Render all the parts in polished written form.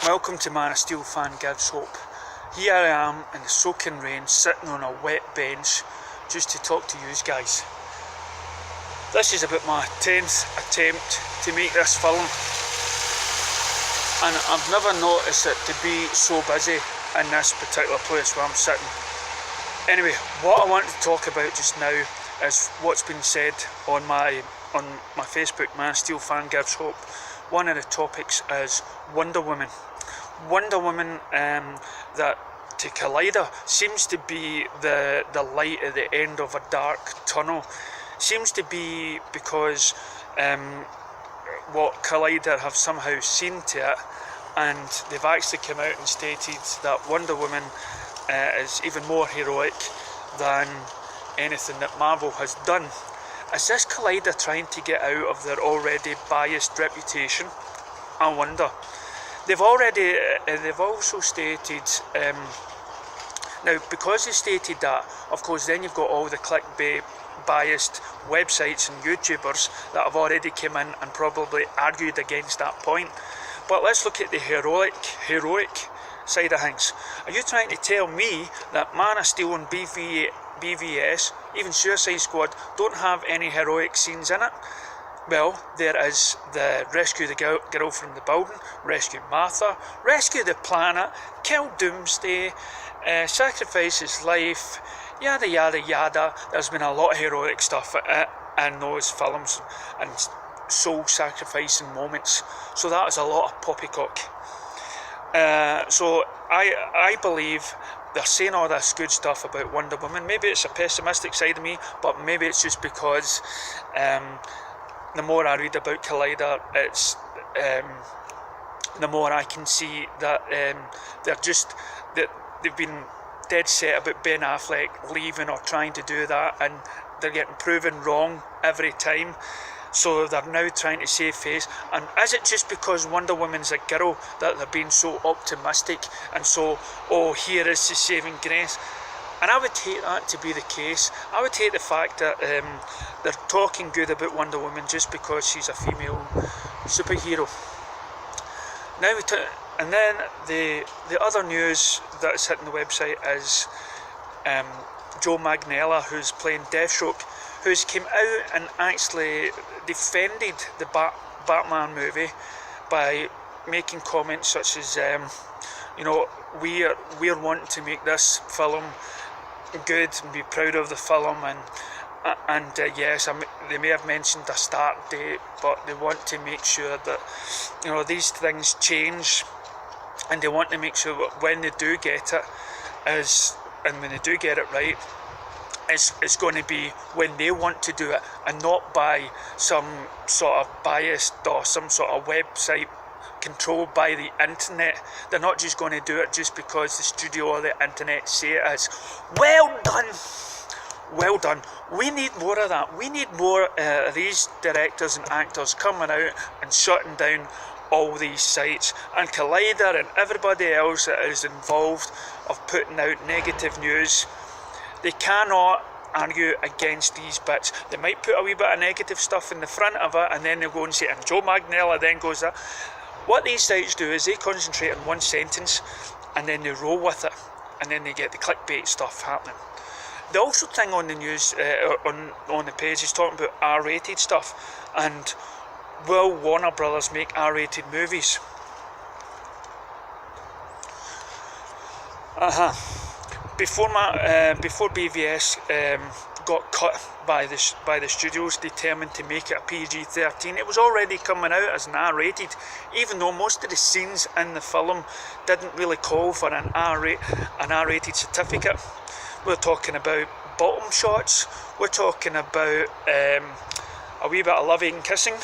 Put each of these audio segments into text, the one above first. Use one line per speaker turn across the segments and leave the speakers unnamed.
Welcome to Man of Steel Fan Gives Hope. Here I am in the soaking rain, sitting on a wet bench, just to talk to you guys. This is about my 10th attempt to make this film, and I've never noticed it to be so busy in this particular place where I'm sitting. Anyway, what I want to talk about just now is what's been said on my Facebook, Man of Steel Fan Gives Hope. One of the topics is Wonder Woman. Wonder Woman, that to Collider seems to be the light at the end of a dark tunnel. Seems to be because what Collider have somehow seen to it, and they've actually come out and stated that Wonder Woman is even more heroic than anything that Marvel has done. Is this Collider trying to get out of their already biased reputation? I wonder. They've also stated, now because they stated that, of course then you've got all the clickbait biased websites and YouTubers that have already come in and probably argued against that point. But let's look at the heroic side of things. Are you trying to tell me that Man of Steel and BVS, even Suicide Squad, don't have any heroic scenes in it? Well, there is the rescue the girl from the building, rescue Martha, rescue the planet, kill Doomsday, sacrifice his life, yada yada yada. There's been a lot of heroic stuff in those films and soul sacrificing moments. So that is a lot of poppycock. So I believe they're saying all this good stuff about Wonder Woman. Maybe it's a pessimistic side of me, but maybe it's just because the more I read about Collider, it's the more I can see that they've been dead set about Ben Affleck leaving or trying to do that, and they're getting proven wrong every time. So they're now trying to save face. And is it just because Wonder Woman's a girl that they're being so optimistic and so, oh, here is the saving grace? And I would take that to be the case. I would take the fact that they're talking good about Wonder Woman just because she's a female superhero. Now and then the other news that's hitting the website is Joe Manganiello, who's playing Deathstroke, who's came out and actually defended the Batman movie by making comments such as, we're wanting to make this film good and be proud of the film, and yes, they may have mentioned a start date, but they want to make sure that these things change, and they want to make sure that when they do get it, and when they do get it right, it's going to be when they want to do it, and not by some sort of biased or some sort of website controlled by the internet. They're not just going to do it just because the studio or the internet say it is. Well done. Well done. We need more of that. We need more of these directors and actors coming out and shutting down all these sites, and Collider and everybody else that is involved of putting out negative news. They cannot argue against these bits. They might put a wee bit of negative stuff in the front of it, and then they'll go and say, and Joe Manganiello then goes that. What these sites do is they concentrate on one sentence and then they roll with it, and then they get the clickbait stuff happening. The also thing on the news, on the page, is talking about R-rated stuff, and will Warner Brothers make R-rated movies? Before BVS got cut by the studios determined to make it a PG-13, it was already coming out as an R-rated, even though most of the scenes in the film didn't really call for an R-rated certificate. We're talking about bottom shots, we're talking about a wee bit of loving and kissing,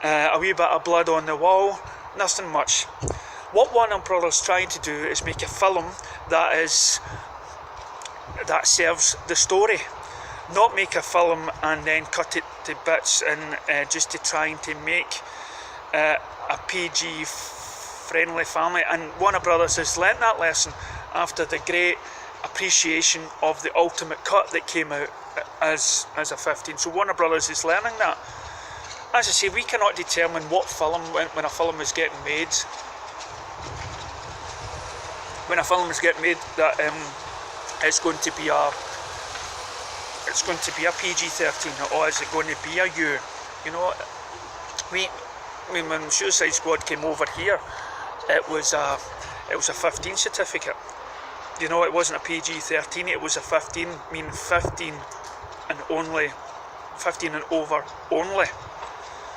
a wee bit of blood on the wall, nothing much. What Warner Brothers trying to do is make a film that serves the story, not make a film and then cut it to bits and just to trying to make a PG friendly family. And Warner Brothers has learnt that lesson after the great appreciation of the ultimate cut that came out as a 15. So Warner Brothers is learning that. As I say, we cannot determine what film, when a film is getting made, when a film is getting made that it's going to be a PG-13, or is it going to be a U? You know, when Suicide Squad came over here, it was a 15 certificate. You know, it wasn't a PG-13, it was a 15, meaning 15 and only, 15 and over only.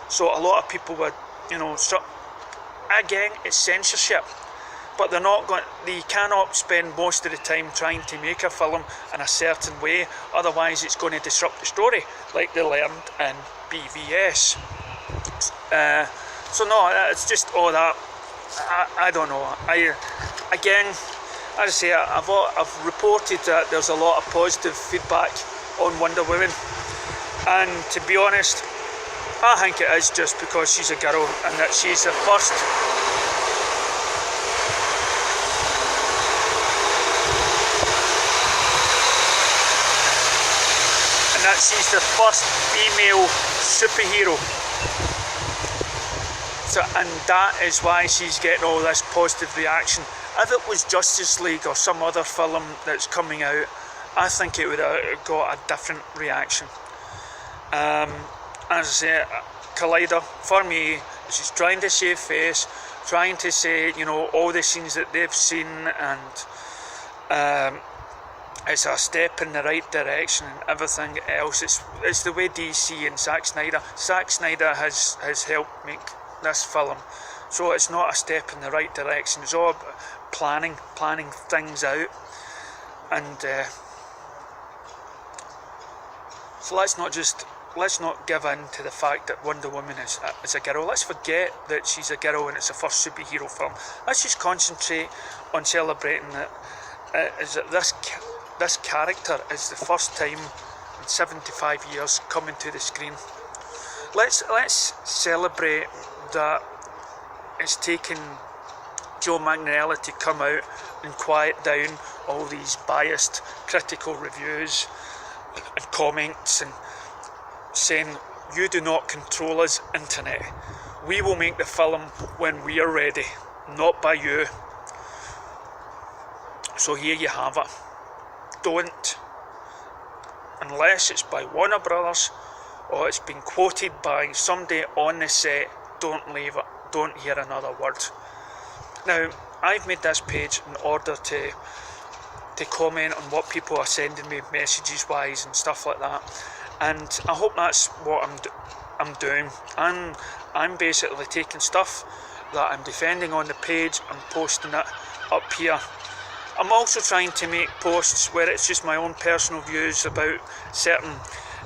So a lot of people would, you know, again, it's censorship. But they're not going. They cannot spend most of the time trying to make a film in a certain way, otherwise it's going to disrupt the story, like they learned in BVS. So no, it's just all that. I don't know. Again, as I say, I've reported that there's a lot of positive feedback on Wonder Woman, and to be honest, I think it is just because she's a girl and that she's the first. That she's the first female superhero, so, and that is why she's getting all this positive reaction. If it was Justice League or some other film that's coming out, I think it would have got a different reaction. As I say, Collider, for me, she's trying to save face, trying to say, you know, all the scenes that they've seen, and it's a step in the right direction and everything else. It's the way DC and Zack Snyder has helped make this film. So it's not a step in the right direction. It's all about planning things out. And so let's not give in to the fact that Wonder Woman is a girl. Let's forget that she's a girl and it's a first superhero film. Let's just concentrate on celebrating that this character is the first time in 75 years coming to the screen. Let's celebrate that it's taken Joe Manganiello to come out and quiet down all these biased critical reviews and comments and saying, you do not control us, internet. We will make the film when we are ready, not by you. So here you have it. Don't, unless it's by Warner Brothers or it's been quoted by somebody on the set, don't leave it, don't hear another word. Now, I've made this page in order to comment on what people are sending me messages wise and stuff like that, and I hope that's what I'm doing. I'm basically taking stuff that I'm defending on the page and posting it up here. I'm also trying to make posts where it's just my own personal views about certain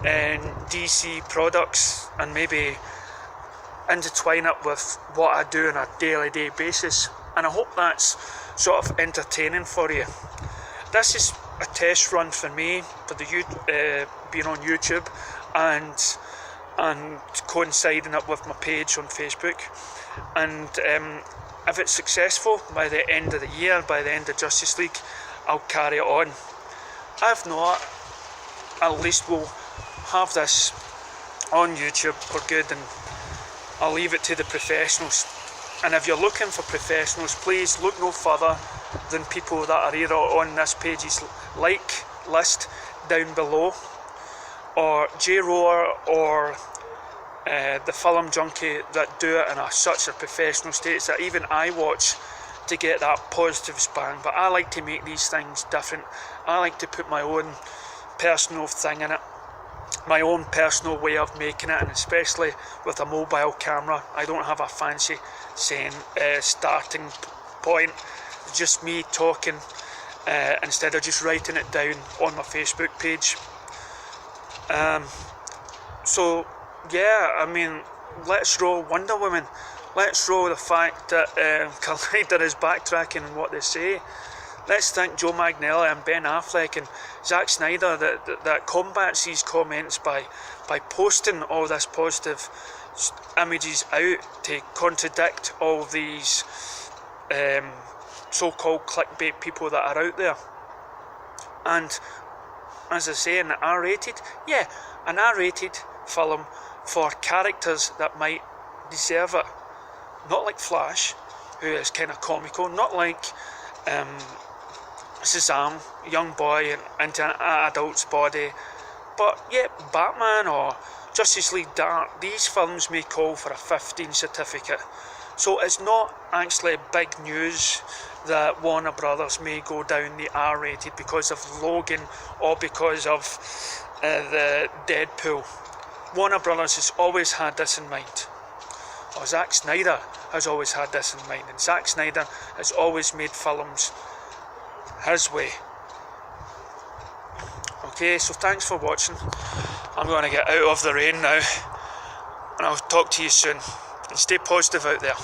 DC products and maybe intertwine it with what I do on a daily basis, and I hope that's sort of entertaining for you. This is a test run for me for the being on YouTube and coinciding it with my page on Facebook, and if it's successful by the end of the year, by the end of Justice League, I'll carry it on. If not, at least we'll have this on YouTube for good, and I'll leave it to the professionals. And if you're looking for professionals, please look no further than people that are either on this page's like list down below, or J-Roar, or the Film Junkie, that do it in such a professional state that even I watch to get that positive spin. But I like to make these things different. I like to put my own personal thing in it, my own personal way of making it, and especially with a mobile camera. I don't have a fancy saying starting point. It's just me talking instead of just writing it down on my Facebook page. So yeah, I mean, let's roll Wonder Woman. Let's roll the fact that Collider is backtracking on what they say. Let's thank Joe Manganiello and Ben Affleck and Zack Snyder that combats these comments by posting all this positive images out to contradict all these so-called clickbait people that are out there. And as I say, an R-rated film for characters that might deserve it. Not like Flash, who is kind of comical, not like Shazam, young boy into an adult's body. But yeah, Batman or Justice League Dark, these films may call for a 15 certificate. So it's not actually big news that Warner Brothers may go down the R-rated because of Logan or because of the Deadpool. Warner Brothers has always had this in mind. Or Zack Snyder has always had this in mind. And Zack Snyder has always made films his way. Okay, so thanks for watching. I'm going to get out of the rain now. And I'll talk to you soon. And stay positive out there.